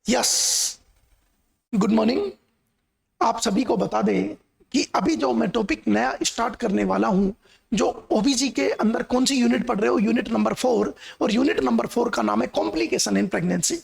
Yes, good morning. आप सभी को बता दें कि अभी जो मैं टॉपिक नया स्टार्ट करने वाला हूं, जो ओबीजी के अंदर कौन सी यूनिट पढ़ रहे हो, यूनिट नंबर 4। और यूनिट नंबर 4 का नाम है complication in pregnancy.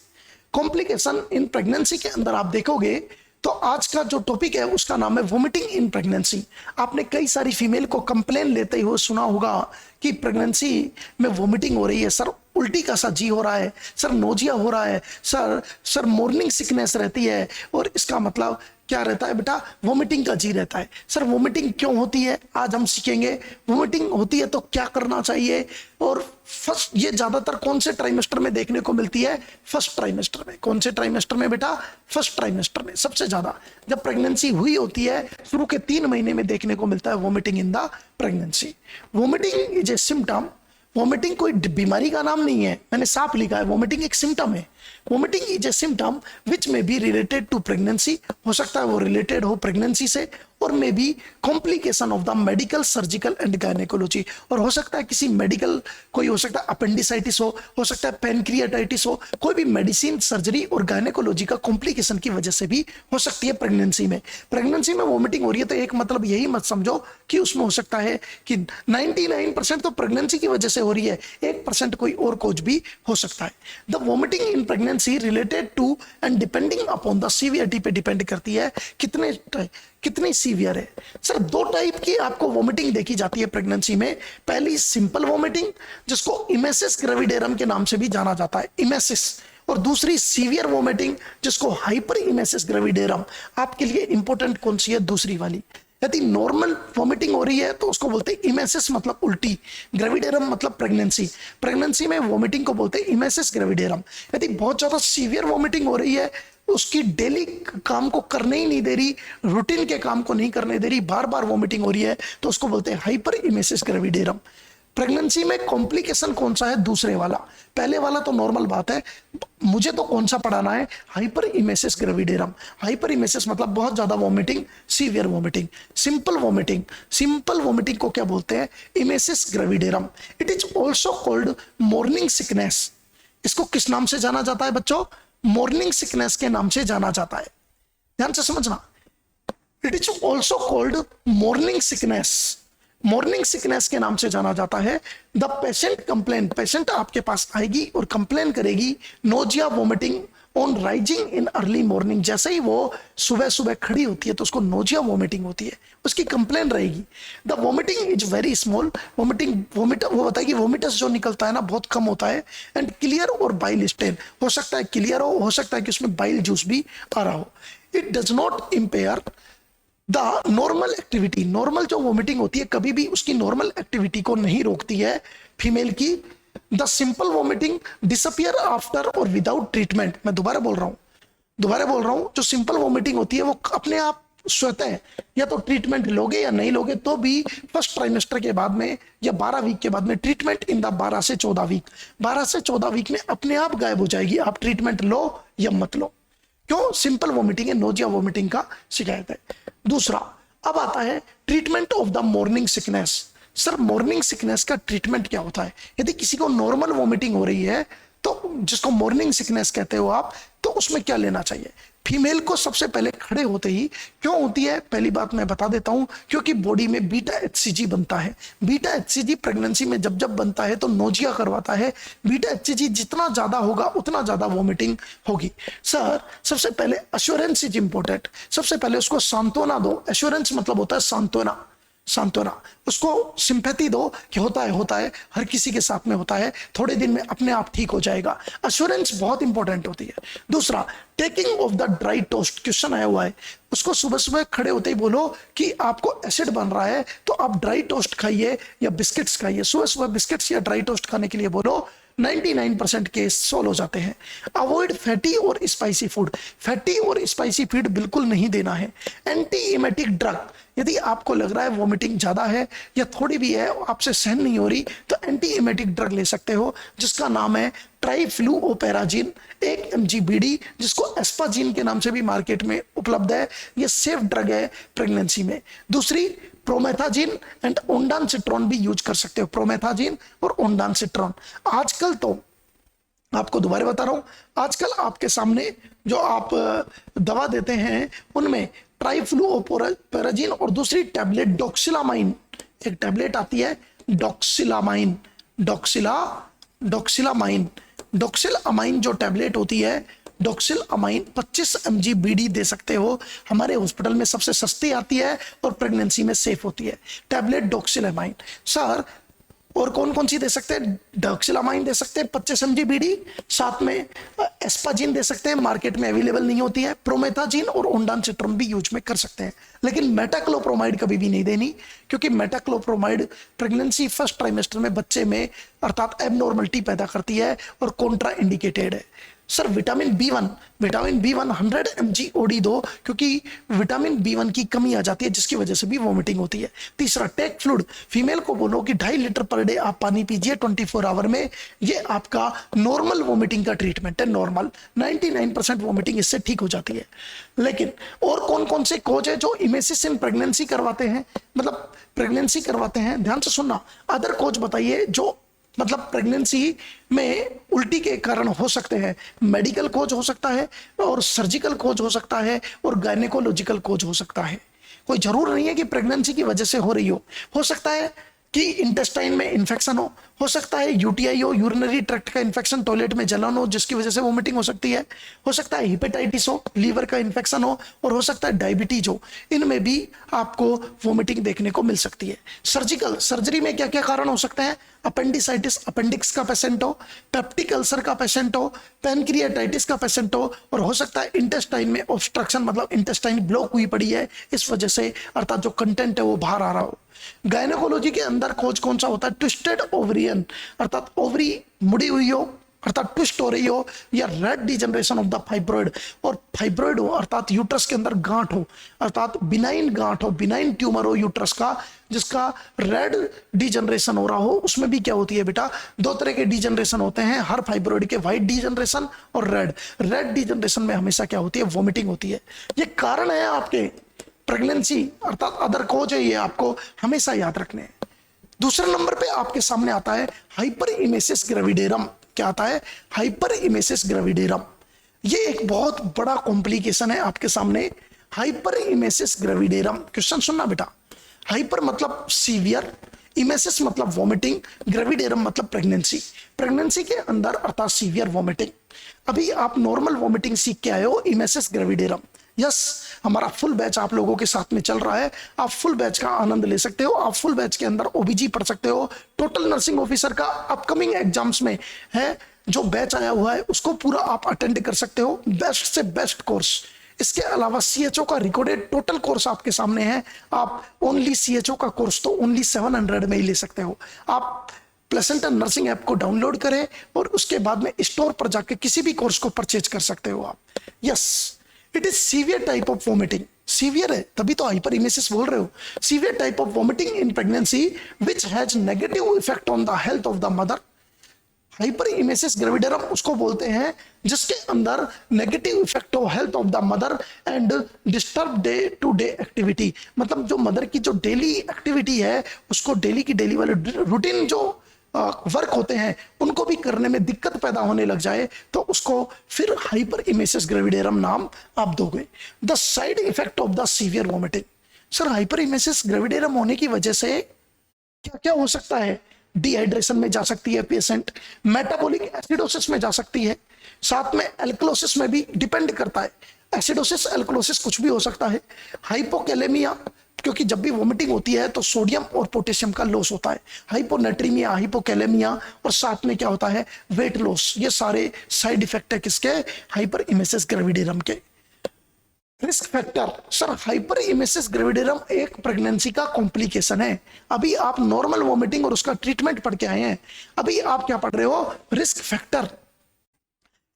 Complication in pregnancy के अंदर आप देखोगे तो आज का जो टॉपिक है उसका नाम है वोमिटिंग इन प्रेगनेंसी। आपने कई सारी फीमेल को कंप्लेन लेते हुए सुना होगा कि प्रेगनेंसी में वोमिटिंग हो रही है, सर उल्टी का सा जी हो रहा है, सर नोजिया हो रहा है, सर मॉर्निंग सिकनेस रहती है। और इसका मतलब क्या रहता है बेटा? वोमिटिंग का जी रहता है। सर वोमिटिंग क्यों होती है आज हम सीखेंगे। वोमिटिंग होती है तो क्या करना चाहिए, और फर्स्ट ये ज्यादातर कौन से ट्राइमेस्टर में देखने को मिलती है? फर्स्ट ट्राइमेस्टर में। कौन से ट्राइमेस्टर में बेटा? फर्स्ट ट्राइमेस्टर में सबसे ज्यादा जब प्रेगनेंसी हुई होती है, शुरू के 3 महीने में देखने को मिलता है vomiting in the pregnancy. Vomiting is a symptom. Vomiting कोई बीमारी का नाम नहीं है, मैंने साफ लिखा है, वोमिटिंग एक सिम्टम है। वोमिटिंग इज ए सिम्टम विच में बी रिलेटेड टू प्रेगनेंसी। हो सकता है वो रिलेटेड हो प्रेगनेंसी से, और may be complication of the medical, surgical and gynaecology. और हो सकता है किसी मेडिकल, कोई हो सकता है अपेंडिसाइटिस हो सकता है पेनक्रियाटाइटिस हो, कोई भी मेडिसिन, सर्जरी और गायनेकोलॉजी का कॉम्प्लिकेशन की वजह से भी हो सकती है प्रेगनेंसी में। प्रेगनेंसी में वोमिटिंग हो रही है तो एक मतलब यही मत समझो कि उसमें हो सकता है कि 99% तो प्रेगनेंसी की वजह से हो रही है, 1% कोई और कोज भी हो सकता है। The vomiting in pregnancy related to and depending upon the severity पे डिपेंड करती है कितनी सीवियर है। सर 2 टाइप की आपको वोमिटिंग देखी जाती है प्रेगनेंसी में। पहली सिंपल वोमिटिंग, जिसको इमेसिस ग्रेविडेरम के नाम से भी जाना जाता है, इमेसिस। और दूसरी सीवियर वोमिटिंग, जिसको हाइपर इमेसिस ग्रेविडेरम। आपके लिए इंपॉर्टेंट कौन सी है? दूसरी वाली। यदि नॉर्मल वोमिटिंग हो रही है तो उसको बोलते हैं इमेसिस, मतलब उल्टी, ग्रेविडेरम मतलब प्रेगनेंसी। प्रेगनेंसी में वोमिटिंग को बोलते हैं इमेसिस ग्रेविडेरम। यदि बहुत ज्यादा सीवियर वोमिटिंग हो रही है, उसकी डेली काम को करने ही नहीं दे रही, रूटीन के काम को नहीं करने दे रही, बार बार वोमिटिंग हो रही है, तो उसको बोलते हैं हाइपर इमेसिस ग्रेविडेरम। प्रेगनेंसी में कॉम्प्लिकेशन कौन सा है? दूसरे वाला। पहले वाला तो नॉर्मल बात है, मुझे तो कौन सा पढ़ाना है? Hyperemesis gravidarum. Hyperemesis मतलब बहुत ज्यादा vomiting, severe vomiting. Simple vomiting, simple vomiting को क्या बोलते हैं? Emesis gravidarum. It is also called morning sickness. इसको किस नाम से जाना जाता है बच्चों? मॉर्निंग सिकनेस के नाम से जाना जाता है, ध्यान से समझना। It is also called morning sickness. Morning sickness के नाम से जाना जाता है। द पेशेंट कंप्लेन, पेशेंट आपके पास आएगी और कंप्लेन करेगी nausea vomiting on rising in early morning. जैसे ही वो सुबह सुबह खड़ी होती है तो उसको नोजिया वोमिटिंग होती है, उसकी कंप्लेन रहेगी। The vomiting is very small. Vomit वो बताएगी वोमिटस जो निकलता है ना बहुत कम होता है। एंड क्लियर और बाइल स्टेन, हो सकता है क्लियर हो सकता है कि उसमें बाइल जूस भी आ रहा हो। It does not impair the normal activity. Normal जो वोमिटिंग होती है कभी भी उसकी नॉर्मल एक्टिविटी को नहीं रोकती है फीमेल की। The simple vomiting disappear after और विदाउट ट्रीटमेंट। मैं दोबारा बोल रहा हूं, जो सिंपल वोमिटिंग होती है वो अपने आप स्वतः, या तो ट्रीटमेंट लोगे या नहीं लोगे तो भी फर्स्ट ट्राइमेस्टर के बाद में या 12 वीक के बाद में, ट्रीटमेंट इन द 12 से 14 वीक, 12 से 14 वीक में अपने आप गायब हो जाएगी, आप ट्रीटमेंट लो या मत लो। क्यों? सिंपल वोमिटिंग है, नोजिया वोमिटिंग का शिकायत है। दूसरा, अब आता है treatment of the morning sickness. Sir morning sickness का ट्रीटमेंट क्या होता है? यदि किसी को नॉर्मल वोमिटिंग हो रही है तो जिसको मॉर्निंग सिकनेस कहते हो आप, तो उसमें क्या लेना चाहिए? फीमेल को सबसे पहले खड़े होते ही, क्यों होती है पहली बात मैं बता देता हूं, क्योंकि बॉडी में बीटा एचसीजी बनता है। बीटा एचसीजी प्रेगनेंसी में जब जब बनता है तो नोजिया करवाता है। बीटा एचसीजी जितना ज्यादा होगा उतना ज्यादा वोमिटिंग होगी। सर सबसे पहले अश्योरेंस इज इंपॉर्टेंट। सबसे पहले उसको सांत्वना दो। एश्योरेंस मतलब होता है सांत्वना, सांत्वना। उसको सिंपैथी दो कि होता है, हर किसी के साथ में होता है, थोड़े दिन में अपने आप ठीक हो जाएगा। अश्योरेंस बहुत इंपॉर्टेंट होती है। दूसरा, taking of the dry toast. Question आया हुआ है, उसको सुबह सुबह खड़े होते ही बोलो कि आपको एसिड बन रहा है तो आप ड्राई टोस्ट खाइए या बिस्किट्स खाइए। सुबह सुबह बिस्किट्स या ड्राई टोस्ट खाने के लिए बोलो, 99% केस सॉल्व हो जाते हैं। अवॉइड फैटी और स्पाइसी फूड। फैटी और स्पाइसी फूड बिल्कुल नहीं देना है। एंटी इमेटिक ड्रग, यदि आपको लग रहा है वोमिटिंग ज्यादा है या थोड़ी भी है, आपसे सहन नहीं हो रही, तो एंटी इमेटिक ड्रग ले सकते हो, जिसका नाम है ट्राइफ्लूओपेराजिन 1 mg बीडी, जिसको एस्पाजीन के नाम से भी मार्केट में उपलब्ध है। यह सेफ ड्रग है प्रेगनेंसी में। दूसरी, प्रोमेथाजिन एंड ओंडानसिट्रॉन भी यूज कर सकते हो। प्रोमेथाजिन और ओंडानसिट्रॉन। आजकल तो आपको दोबारा बता रहा हूं, आजकल आपके सामने जो आप दवा देते हैं उनमें ट्राइफ्लूओपेराजिन और दूसरी टैबलेट डॉक्सिलामाइन, एक टैबलेट आती है डॉक्सिलामाइन, डॉक्सिलामाइन जो टैबलेट होती है डॉक्सिलामाइन 25 mg बीडी दे सकते हो। हमारे हॉस्पिटल में सबसे सस्ती आती है और प्रेगनेंसी में सेफ होती है टैबलेट डॉक्सिलामाइन। सर और कौन कौन सी दे सकते हैं? डॉक्सिलामाइन दे सकते हैं 25 mg बीडी, साथ में एस्पाजिन दे सकते हैं, मार्केट में अवेलेबल नहीं होती है। प्रोमेथाजिन और ओंडानसिट्रम भी यूज में कर सकते हैं, लेकिन मेटाक्लोप्रोमाइड कभी भी नहीं देनी, क्योंकि मेटाक्लोप्रोमाइड प्रेगनेंसी फर्स्ट ट्राइमेस्टर में बच्चे में अर्थात एबनॉर्मलिटी पैदा करती है और कॉन्ट्रा इंडिकेटेड है। Sir vitamin B one 100 mg OD दो, क्योंकि विटामिन बी1 की कमी आ जाती है जिसकी वजह से भी वॉमिटिंग होती है। तीसरा टेक फ्लूइड, फीमेल को बोलो कि 2.5 लीटर पर डे आप पानी पीजिए 24 आवर में, ये आपका नॉर्मल वॉमिटिंग का ट्रीटमेंट है। नॉर्मल 99% वॉमिटिंग इससे ठीक हो जाती है। लेकिन और कौन कौन से कोच है जो इमेसिस इन प्रेगनेंसी करवाते हैं, मतलब प्रेगनेंसी करवाते हैं? ध्यान से सुनना, अदर कोच बताइए जो मतलब प्रेगनेंसी में उल्टी के कारण हो सकते हैं। मेडिकल कोच हो सकता है और सर्जिकल कोच हो सकता है और गायनेकोलॉजिकल कोच हो सकता है। कोई जरूर नहीं है कि प्रेगनेंसी की वजह से हो रही हो सकता है कि इंटेस्टाइन में इंफेक्शन हो सकता है यूटीआई हो, यूरिनरी ट्रैक्ट का इंफेक्शन, टॉयलेट में जलन हो जिसकी वजह से वोमिटिंग हो सकती है, हो सकता है हिपेटाइटिस हो, लीवर का इंफेक्शन हो, और हो सकता है डायबिटीज हो। इनमें भी आपको वोमिटिंग देखने को मिल सकती है। सर्जरी में क्या क्या कारण हो सकते हैं? अपेंडिसाइटिस, अपेंडिक्स का पेशेंट हो, पेप्टिक अल्सर का पेशेंट हो, पैनक्रियाटाइटिस का पेशेंट हो, और हो सकता है इंटेस्टाइन में ऑब्स्ट्रक्शन, मतलब इंटेस्टाइन ब्लॉक हुई पड़ी है, इस वजह से अर्थात जो कंटेंट है वो बाहर आ रहा हो। गायनेकोलॉजी के अंदर खोज कौन सा होता है? ट्विस्टेड ओवरियन, अर्थात ओवरी मुड़ी हुई हो अर्थात ट्विस्ट हो रही हो, या red degeneration of the fibroid, और फाइब्रॉइड हो अर्थात यूट्रस के अंदर गांठ हो, अर्थात बिनाइन गांठ हो, बिनाइन ट्यूमर हो यूट्रस का जिसका रेड डिजनरेशन हो रहा हो। उसमें भी क्या होती है बेटा? 2 तरह के डिजनरेशन होते हैं हर फाइब्रॉइड के, व्हाइट डिजनरेशन और रेड डिजनरेशन में हमेशा क्या होती है? वॉमिटिंग होती है। ये कारण है आपके प्रेगनेंसी अर्थात अदर कोज है, ये आपको हमेशा याद रखने हैं। दूसरे नंबर पे आपके सामने आता है हाइपर इमेसिस ग्रेविडेरम। क्या आता है? Hyperemesis gravidarum. ये एक बहुत बड़ा कॉम्प्लिकेशन है आपके सामने, हाइपर इमेसिस ग्रेविडेरम। क्वेश्चन सुनना बेटा, हाइपर मतलब सीवियर, इमेसिस मतलब वॉमिटिंग, ग्रेविडेरम मतलब प्रेगनेंसी। प्रेगनेंसी के अंदर अर्थात सीवियर वॉमिटिंग। अभी आप नॉर्मल वॉमिटिंग सीख के आए हो, इमेसिस ग्रेविडेरम। यस, हमारा फुल बैच आप लोगों के साथ में चल रहा है, आप फुल बैच का आनंद ले सकते हो। आप फुल बैच के अंदर ओबीजी पढ़ सकते हो, टोटल नर्सिंग ऑफिसर का अपकमिंग एग्जाम्स में है जो बैच आया हुआ है उसको पूरा आप अटेंड कर सकते हो, बेस्ट से बेस्ट कोर्स। इसके अलावा सीएचओ का रिकॉर्डेड टोटल कोर्स आपके सामने है। आप ओनली सीएचओ का कोर्स तो ओनली 700 में ही ले सकते हो। आप प्लेसेंटा नर्सिंग ऐप को डाउनलोड करें और उसके बाद में स्टोर पर जाके किसी भी कोर्स को परचेज कर सकते हो आप। Yes, it is severe type of vomiting. Severe है तभी तो हाइपर इमेसिस बोल रहे हो। Severe type of vomiting in pregnancy which has negative effect on the health of the mother. Hyperemesis gravidarum उसको बोलते हैं जिसके अंदर negative effect of health of the mother and disturb day to day activity, मतलब जो mother की जो daily activity है उसको डेली की डेली वाले रूटीन जो वर्क होते हैं उनको भी करने में दिक्कत पैदा होने लग जाए तो उसको फिर हाइपर इमेसिस ग्रेविडेरम नाम आप दोगे। The side effect of the severe vomiting. Sir hyperemesis gravidarum होने की वजह से क्या क्या हो सकता है? डिहाइड्रेशन में जा सकती है पेशेंट, मेटाबॉलिक एसिडोसिस में जा सकती है, साथ में एल्कलोसिस में भी डिपेंड करता है। एसिडोसिस एल्कलोसिस कुछ भी हो सकता है। हाइपोकैलेमिया, क्योंकि जब भी वोमिटिंग होती है तो सोडियम और पोटेशियम का लॉस होता है। हाइपोनेट्रीमिया, हाइपोकैलेमिया, और साथ में क्या होता है? Weight loss. ये सारे साइड इफेक्ट है किसके? हाइपर इमेसिस ग्रेविडेरम के। Risk factor. Sir hyperemesis gravidarum एक प्रेगनेंसी का कॉम्प्लिकेशन है। अभी आप नॉर्मल वोमिटिंग और उसका ट्रीटमेंट पढ़ के आए हैं, अभी आप क्या पढ़ रहे हो? Risk factor.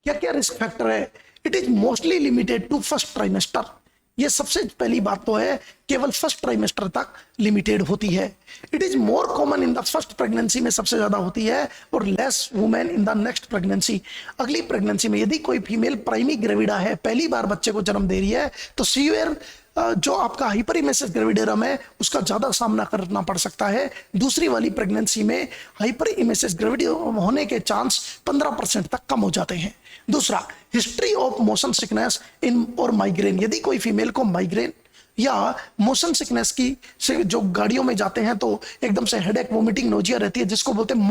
क्या क्या रिस्क फैक्टर है? It is mostly limited to first trimester. ये सबसे पहली बात तो है केवल फर्स्ट ट्राइमेस्टर तक लिमिटेड होती है। It is more common in the first pregnancy में सबसे ज्यादा होती है और less women in the next pregnancy. अगली प्रेगनेंसी में यदि कोई फीमेल प्राइमी ग्रेविडा है, पहली बार बच्चे को जन्म दे रही है, तो सीवियर जो आपका हाइपरिमेसिस ग्रेविडेरम है उसका ज्यादा सामना करना पड़ सकता है। दूसरी वाली प्रेगनेंसी में हाइपरिमेसिस ग्रेविडेरम होने के चांस 15% तक कम हो जाते हैं। दूसरा, हिस्ट्री ऑफ मोशन सिकनेस इन और माइग्रेन। यदि कोई फीमेल को माइग्रेन या मोशन सिकनेस की से जो गाड़ियों में जाते हैं तो एकदम से हेडेक, वोमिटिंग, नोजिया रहती है, जिसको बोलते हैं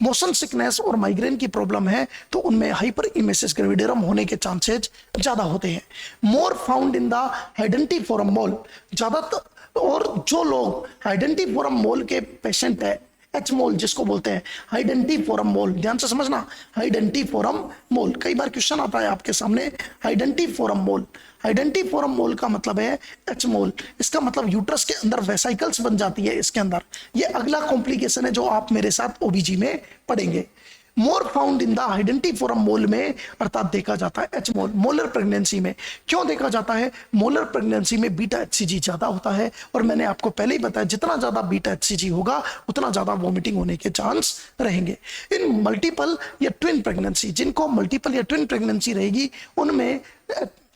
मोशन सिकनेस और माइग्रेन की प्रॉब्लम है, तो उनमें हाइपरिमेसिस ग्रेविडेरम होने के चांसेस ज्यादा होते हैं। मोर फाउंड इन द हाइडेंटिफोरम मोल। ज्यादातर, और जो लोग हाइडेंटिफोरम मोल के पेशेंट है, एच मोल जिसको बोलते हैं, हाइडेंटिफोरम मोल, ध्यान से समझना, हाइडेंटिफोरम मोल। कई बार क्वेश्चन आता है आपके सामने, हाइडेंटिफोरम मोल। हाइडेंटिफोरम मोल का मतलब है एच मोल। इसका मतलब यूट्रस के अंदर वेसाइकल्स बन जाती है इसके अंदर। ये अगला कॉम्प्लिकेशन है जो आप मेरे साथ ओबीजी में पढ़ेंगे। मोर फाउंड इन द हाइडेंटिफोरम मोल में, अर्थात देखा जाता है एच मोल मोलर प्रेगनेंसी में। क्यों देखा जाता है? मोलर प्रेगनेंसी में बीटा एचसीजी ज्यादा होता है, और मैंने आपको पहले ही बताया जितना ज्यादा बीटा एचसीजी होगा उतना ज्यादा वोमिटिंग होने के चांस रहेंगे। इन मल्टीपल या ट्विन प्रेगनेंसी, जिनको मल्टीपल या ट्विन प्रेगनेंसी रहेगी उनमें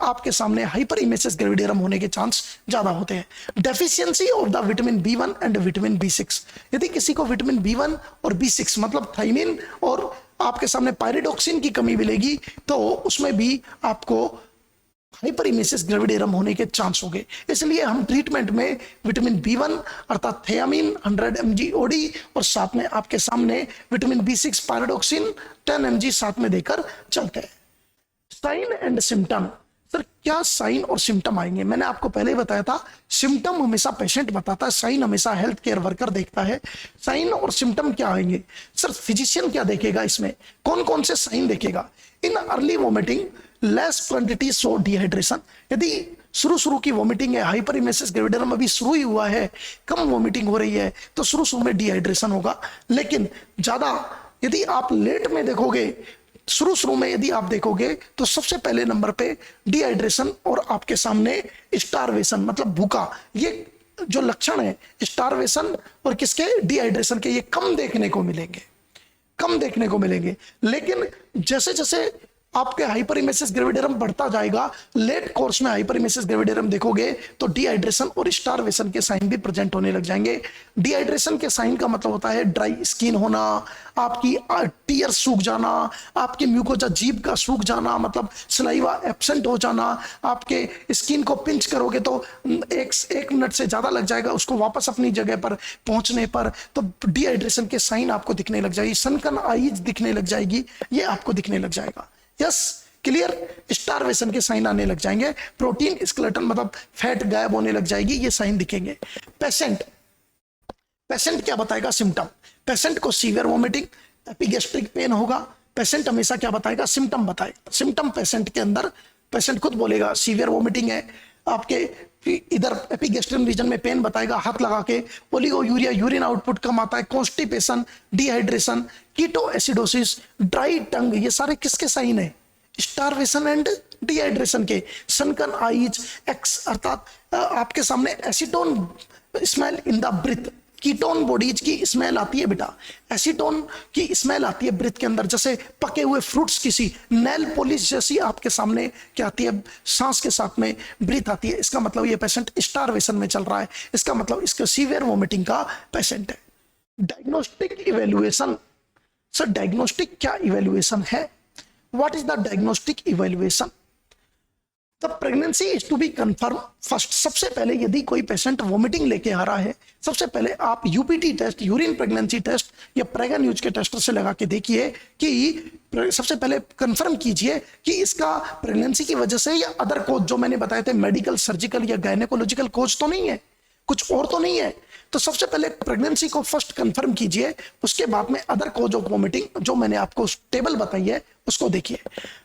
आपके सामने हाइपरिमेसिस ग्रेविडेरम होने के चांस ज्यादा होते हैं। Deficiency of the vitamin B1 and vitamin B6। यदि किसी को विटामिन B1 और B6 मतलब थायमिन और आपके सामने पायरिडॉक्सिन की कमी मिलेगी तो उसमें भी आपको हाइपरिमेसिस ग्रेविडेरम होने के चांस होंगे। इसलिए हम ट्रीटमेंट में विटामिन B1 अर्थात थियामिन 100 mg ओडी और साथ में आपके सामने विटामिन B6 पायरिडॉक्सिन 10 mg साथ में देकर चलते हैं। Sign and symptom. सर क्या साइन और सिम्टम आएंगे? मैंने आपको पहले ही बताया था, सिम्टम हमेशा पेशेंट बताता है, साइन हमेशा हेल्थ केयर वर्कर देखता है। साइन और सिम्टम क्या आएंगे? सर फिजिशियन क्या देखेगा इसमें? कौन कौन से साइन देखेगा? In early vomiting less quantity so dehydration. यदि शुरू की वोमिटिंग है, हाइपरिमेसिस ग्रेविडेरम अभी शुरू ही हुआ है, कम वोमिटिंग हो रही है, तो शुरू में डिहाइड्रेशन होगा। लेकिन ज्यादा यदि आप लेट में देखोगे, शुरू में यदि आप देखोगे तो सबसे पहले नंबर पे डिहाइड्रेशन और आपके सामने स्टारवेशन मतलब भूखा, ये जो लक्षण है स्टारवेशन और किसके, डिहाइड्रेशन के, ये कम देखने को मिलेंगे। लेकिन जैसे जैसे आपके हाइपरिमेसिस ग्रेविडेरम बढ़ता जाएगा, लेट कोर्स में हाइपरिमेसिस ग्रेविडेरम देखोगे तो डिहाइड्रेशन और स्टारवेशन के साइन भी प्रेजेंट होने लग जाएंगे। डिहाइड्रेशन के साइन का मतलब होता है ड्राई स्किन होना, आपकी टीयर सूख जाना, आपकी म्यूकोजा जीभ का सूख जाना मतलब सलाइवा एब्सेंट हो जाना, आपके स्किन को पिंच करोगे तो एक मिनट से ज्यादा लग जाएगा उसको वापस अपनी जगह पर पहुंचने पर, तो डिहाइड्रेशन के साइन आपको दिखने लग जाएगी। सनकन आईज दिखने लग जाएगी, ये आपको दिखने लग जाएगा। यस क्लियर, स्टारवेशन के साइन आने लग जाएंगे, प्रोटीन स्केलेटन मतलब फैट गायब होने लग जाएगी, ये साइन दिखेंगे। पेशेंट क्या बताएगा? सिम्टम। पेशेंट को सीवियर वोमिटिंग, एपिगैस्ट्रिक पेन होगा। पेशेंट हमेशा क्या बताएगा? सिम्टम बताएगा। सिम्टम पेशेंट के अंदर पेशेंट खुद बोलेगा सीवियर वोमिटिंग है, आपके इधर एपिगैस्ट्रिक रीजन में पेन बताएगा हाथ लगा के, ओलिगोयूरिया यूरिन आउटपुट कम आता है, constipation, dehydration, ketoacidosis, dry tongue, ये सारे किसके साइन है? स्टारवेशन एंड डिहाइड्रेशन के। सनकन आईज, एक्स अर्थात आपके सामने acetone smell in the breath, ketone bodies की स्मेल आती है बेटा, एसीटोन की स्मेल आती है ब्रीथ के अंदर, जैसे पके हुए फ्रूट्स किसी, नेल पॉलिश जैसी आपके सामने क्या आती है, सांस के साथ में ब्रीथ आती है। इसका मतलब ये पेशेंट स्टारवेशन में चल रहा है, इसका मतलब इसका सीवियर वोमिटिंग का पेशेंट है। Diagnostic evaluation. सर डायग्नोस्टिक क्या इवेल्युएशन है? What is the diagnostic evaluation? The pregnancy is to be confirm first. सबसे पहले यदि कोई पेशेंट वोमिटिंग लेके आ रहा है, सबसे पहले आप UPT test, urine pregnancy test या प्रेगा न्यूज के टेस्टर से लगा के देखिए कि सबसे पहले कंफर्म कीजिए कि इसका प्रेगनेंसी की वजह से या अदर कोज जो मैंने बताए थे, मेडिकल, सर्जिकल या गायनेकोलॉजिकल कोज तो नहीं है, कुछ और तो नहीं है। तो सबसे पहले प्रेगनेंसी को फर्स्ट कंफर्म कीजिए, उसके बाद में अदर कोज ऑफ वोमिटिंग जो मैंने आपको टेबल बताई है उसको देखिए।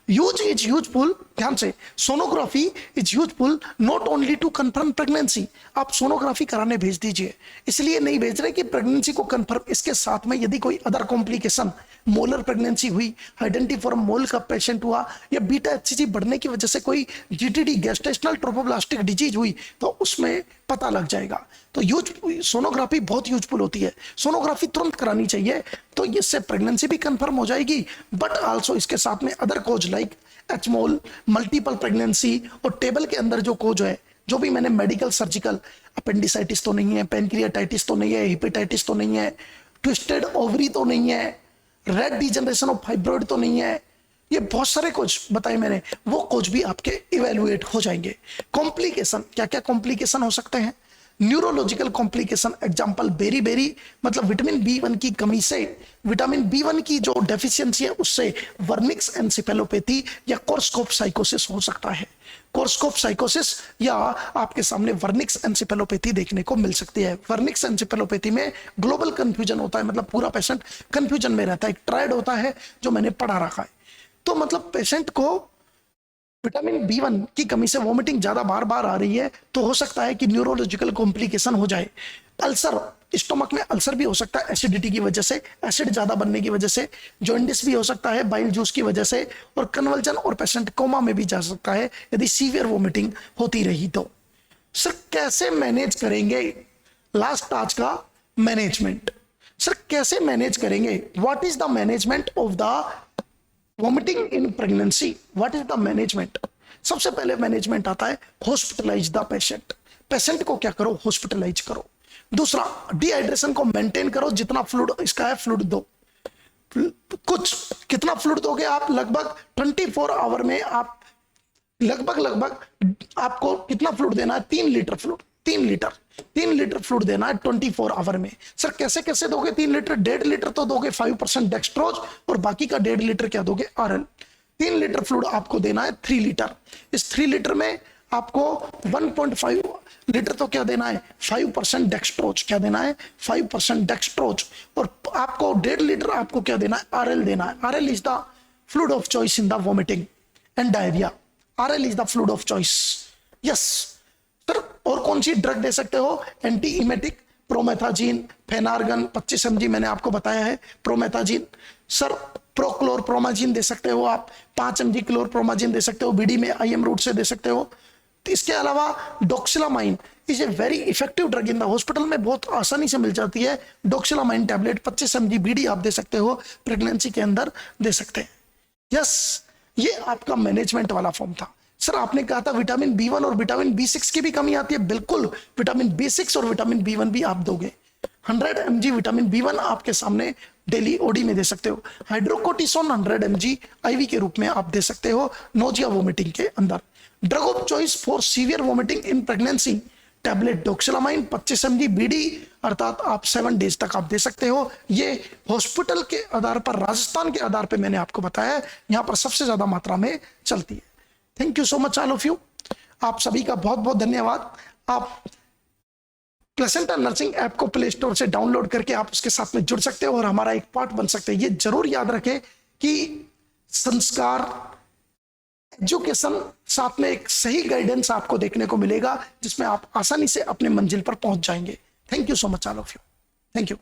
यूज इज यूजफुल, ध्यान से, sonography is useful not only to confirm pregnancy. आप सोनोग्राफी कराने भेज दीजिए, इसलिए नहीं भेज रहे कि प्रेगनेंसी को कंफर्म, इसके साथ में यदि कोई अदर कॉम्प्लिकेशन, मोलर प्रेगनेंसी हुई, हाइडेंटिफॉर्म मोल का पेशेंट हुआ या बीटा एचसीजी बढ़ने की वजह से कोई जीटीडी गैस्ट्रेशनल ट्रोफोब्लास्टिक डिजीज हुई तो उसमें पता लग जाएगा। तो सोनोग्राफी बहुत यूजफुल होती है, सोनोग्राफी तुरंत करानी चाहिए, तो इससे प्रेगनेंसी भी कंफर्म हो जाएगी, बट आल्सो इसके साथ में अदर कोज लाइक एचमोल, मल्टीपल प्रेगनेंसी और टेबल के अंदर जो कोज है जो भी मैंने मेडिकल सर्जिकल, अपेंडिसाइटिस तो नहीं है, पेनक्रियाटाइटिस तो नहीं है, हिपेटाइटिस तो नहीं है, ट्विस्टेड ओवरी तो नहीं है, रेड डिजनरेशन ऑफ फाइब्रॉइड तो नहीं है, ये बहुत सारे कुछ बताए मैंने, वो कुछ भी आपके इवेल्युएट हो जाएंगे। कॉम्प्लिकेशन, क्या क्या कॉम्प्लिकेशन हो सकते हैं? Neurological complication, example beri beri, मतलब विटामिन बी1 की कमी से, विटामिन बी1 की जो डेफिशिएंसी है उससे वर्निक्स एनसेफेलोपैथी या कोर्सकॉफ साइकोसिस हो सकता है। कोर्सकॉफ साइकोसिस या आपके सामने वर्निक्स एनसेफेलोपैथी देखने को मिल सकती है। वर्निक्स एनसेफेलोपैथी में ग्लोबल कंफ्यूजन होता है, मतलब पूरा पेशेंट कंफ्यूजन में रहता है। एक ट्रायड होता है जो मैंने पढ़ा रखा है। तो मतलब पेशेंट को विटामिन बी1 की कमी से वोमिटिंग ज्यादा बार बार आ रही है, तो हो सकता है कि न्यूरोलॉजिकल कॉम्प्लिकेशन हो जाए। अल्सर, स्टोमक में अल्सर भी हो सकता है एसिडिटी की वजह से, एसिड ज्यादा बनने की वजह से। जॉन्डिस भी हो सकता है बाइल जूस की वजह से, और कन्वल्जन, और पेशेंट कोमा में भी जा सकता है यदि सीवियर वोमिटिंग होती रही तो। सर कैसे मैनेज करेंगे? लास्ट आज का मैनेजमेंट। सर कैसे मैनेज करेंगे? What is the management of the vomiting in pregnancy? What is the management? सबसे पहले मैनेजमेंट आता है हॉस्पिटलाइज द पेशेंट। पेशेंट को क्या करो? हॉस्पिटलाइज करो। दूसरा, डिहाइड्रेशन को मेंटेन करो, जितना फ्लूइड इसका है फ्लूइड दो। कुछ कितना फ्लूइड दोगे आप? लगभग 24 आवर में आप लगभग आपको कितना फ्लूइड देना है? 3 लीटर फ्लूइड, 3 लीटर फ्लूइड देना है 24 आवर में। सर कैसे कैसे दोगे 3 लीटर? 1.5 लीटर तो दोगे 5% डेक्सट्रोज, और बाकी का 1.5 लीटर क्या दोगे? आरएल। 3 लीटर फ्लूइड आपको देना है 3 लीटर। इस 3 लीटर में आपको 1.5 लीटर तो क्या देना है? 5% डेक्सट्रोज। क्या देना है? 5% डेक्सट्रोज। और आपको 1.5 लीटर आपको क्या देना है? आरएल देना है। RL is the fluid of choice in the vomiting and diarrhoea. RL is the fluid of choice. Yes sir. और कौन सी ड्रग दे सकते हो? एंटी इमेटिक, प्रोमेथाजीन, फेनार्गन 25 mg मैंने आपको बताया है, प्रोमेथाजीन। सर प्रोक्लोरप्रोमाजीन दे सकते हो आप, 5 mg क्लोरप्रोमाजीन दे सकते हो, बीडी में आईएम रूट से दे सकते हो। इसके अलावा doxylamine is a very effective drug in the hospital में, बहुत आसानी से मिल जाती है। डोक्सिलामाइन टैबलेट 25 mg बीडी आप दे सकते हो, प्रेगनेंसी के अंदर दे सकते हैं। यस, ये आपका मैनेजमेंट वाला फॉर्म था। सर आपने कहा था विटामिन बी1 और विटामिन बी6 की भी कमी आती है। बिल्कुल, विटामिन बी6 और विटामिन बी1 भी आप दोगे। 100 mg विटामिन बी1 आपके सामने डेली ओडी में दे सकते हो। हाइड्रोकोर्टिसोन 100 mg आईवी के रूप में आप दे सकते हो नोजिया वोमिटिंग के अंदर। Drug of choice for severe vomiting in pregnancy, tablet doxylamine 25 mg BD, अर्थात आप 7 डेज तक आप दे सकते हो। ये हॉस्पिटल के आधार पर, राजस्थान के आधार पर मैंने आपको बताया है, यहां पर सबसे ज्यादा मात्रा में चलती है। Thank you so much all of you. आप सभी का बहुत बहुत धन्यवाद। आप प्लेसेंटा नर्सिंग ऐप को प्ले स्टोर से डाउनलोड करके आप उसके साथ में जुड़ सकते हो और हमारा एक पार्ट बन सकते हैं। ये जरूर याद रखें कि संस्कार, एजुकेशन, साथ में एक सही गाइडेंस आपको देखने को मिलेगा, जिसमें आप आसानी से अपने मंजिल पर पहुंच जाएंगे। Thank you so much all of you. Thank you.